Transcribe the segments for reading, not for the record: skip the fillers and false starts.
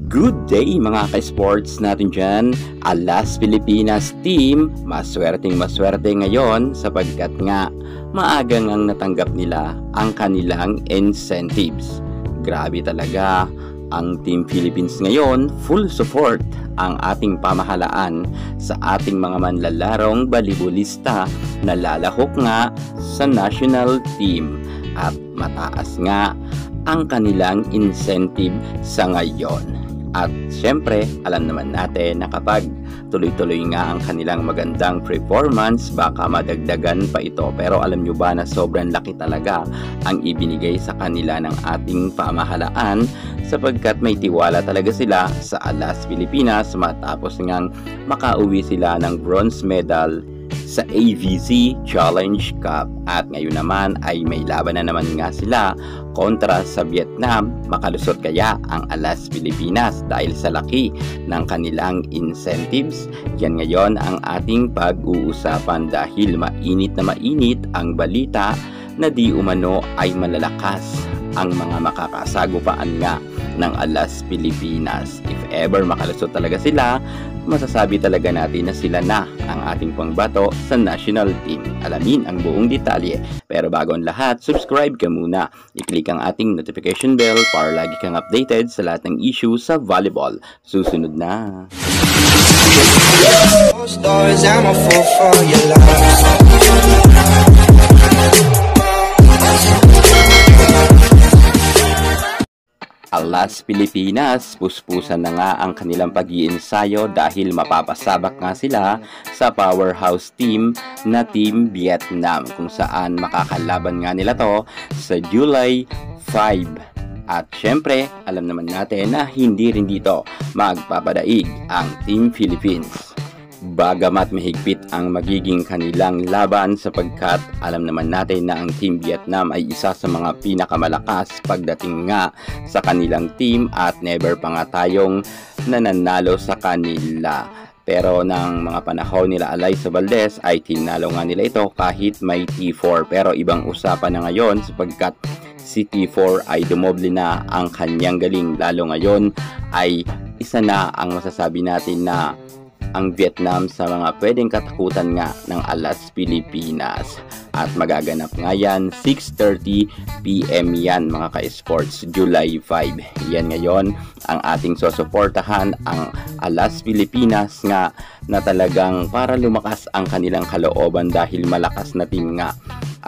Good day mga ka-sports natin dyan. Alas Pilipinas team, maswerteng ngayon sapagkat nga maaga ngang natanggap nila ang kanilang incentives. Grabe talaga ang Team Philippines ngayon, full support ang ating pamahalaan sa ating mga manlalarong balibulista na lalahok nga sa national team at mataas nga ang kanilang incentive sa ngayon. At syempre, alam naman natin na kapag tuloy-tuloy nga ang kanilang magandang performance, baka madagdagan pa ito. Pero alam nyo ba na sobrang laki talaga ang ibinigay sa kanila ng ating pamahalaan sapagkat may tiwala talaga sila sa Alas Pilipinas matapos ngang makauwi sila ng bronze medal sa AVC Challenge Cup. At ngayon naman ay may laban na naman nga sila kontra sa Vietnam. Makalusot kaya ang Alas Pilipinas dahil sa laki ng kanilang incentives? Yan ngayon ang ating pag-uusapan dahil mainit na mainit ang balita na di umano ay malalakas ang mga makakasagupaan nga ng Alas Pilipinas. If ever makalusot talaga sila, masasabi talaga natin na sila na ang ating pangbato sa national team. Alamin ang buong detalye. Pero bago ang lahat, subscribe ka muna. I-click ang ating notification bell para lagi kang updated sa lahat ng issue sa volleyball. Susunod na. Alas Pilipinas, puspusan na nga ang kanilang pag-iensayo dahil mapapasabak nga sila sa powerhouse team na Team Vietnam kung saan makakalaban nga nila to sa July 5. At syempre, alam naman natin na hindi rin dito magpapadaig ang Team Philippines. Bagamat mahigpit ang magiging kanilang laban sapagkat alam naman natin na ang Team Vietnam ay isa sa mga pinakamalakas pagdating nga sa kanilang team at never pa nga tayong nananalo sa kanila. Pero ng mga panahon nila Alyssa Valdez ay tinalo nga nila ito kahit may T4. Pero ibang usapan na ngayon sapagkat si T4 ay dumoble na ang kanyang galing. Lalo ngayon ay isa na ang masasabi natin na ang Vietnam sa mga pwedeng katakutan nga ng Alas Pilipinas. At magaganap nga yan 6:30 PM yan mga ka-sports, July 5. Yan ngayon ang ating susuportahan, ang Alas Pilipinas nga na talagang para lumakas ang kanilang kalooban dahil malakas na team nga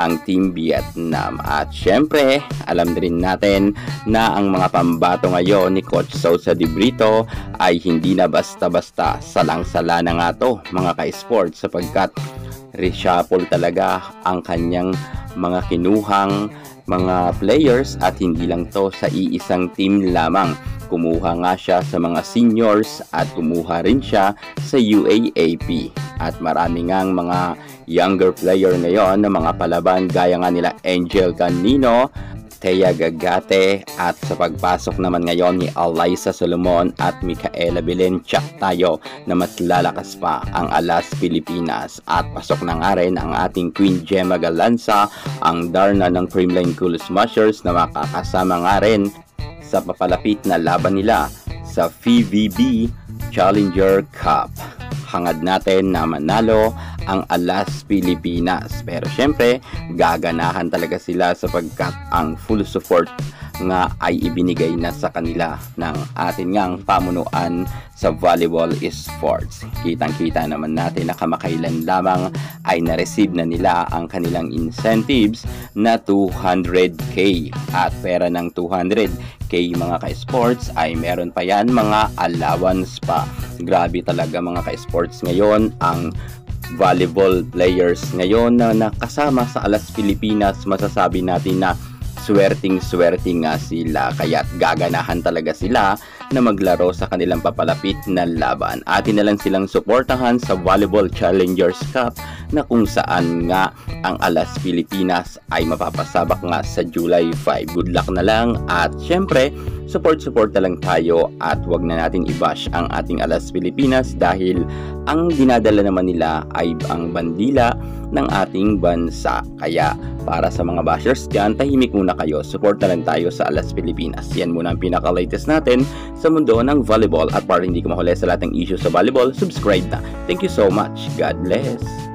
ang Team Vietnam. At syempre, alam rin natin na ang mga pambato ngayon ni Coach Sousa de Brito ay hindi na basta-basta salang-sala na nga to mga ka-sports sapagkat reshuffle talaga ang kanyang mga kinuhang mga players at hindi lang to sa iisang team lamang. Kumuha nga siya sa mga seniors at kumuha rin siya sa UAAP. At marami ngang mga younger player ngayon na mga palaban gaya nga nila Angel Canino, Thea Gagate at sa pagpasok naman ngayon ni Alyssa Solomon at Micaela Belen, tsak tayo na mas lalakas pa ang Alas Pilipinas. At pasok na nga rin ang ating Queen Gemma Galanza, ang Darna ng Creamline Cool Smashers na makakasama nga rin sa papalapit na laban nila sa FIVB Challenger Cup. Hangad natin na manalo ang Alas Pilipinas. Pero syempre, gaganahan talaga sila sapagkat ang full support nga ay ibinigay na sa kanila ng ating ngang pamunuan sa volleyball sports. Kitang-kita naman natin na kamakailan lamang ay na-receive na nila ang kanilang incentives na 200k at pera ng 200k mga ka-sports ay meron pa yan mga allowance pa. Grabe talaga mga ka-sports ngayon ang volleyball players ngayon na nakasama sa Alas Pilipinas. Masasabi natin na swerting nga sila, kaya't gaganahan talaga sila na maglaro sa kanilang papalapit na laban. Atin na lang silang suportahan sa Volleyball Challengers Cup na kung saan nga ang Alas Pilipinas ay mapapasabak nga sa July 5. Good luck na lang at syempre support na lang tayo at wag na natin i-bash ang ating Alas Pilipinas dahil ang dinadala naman nila ay ang bandila ng ating bansa. Kaya Para sa mga bashers dyan, tahimik muna kayo. Support na lang tayo sa Alas Pilipinas. Yan muna ang pinaka-latest natin sa mundo ng volleyball. At para hindi ko mahuli sa lahat ng issues sa volleyball, subscribe na. Thank you so much. God bless.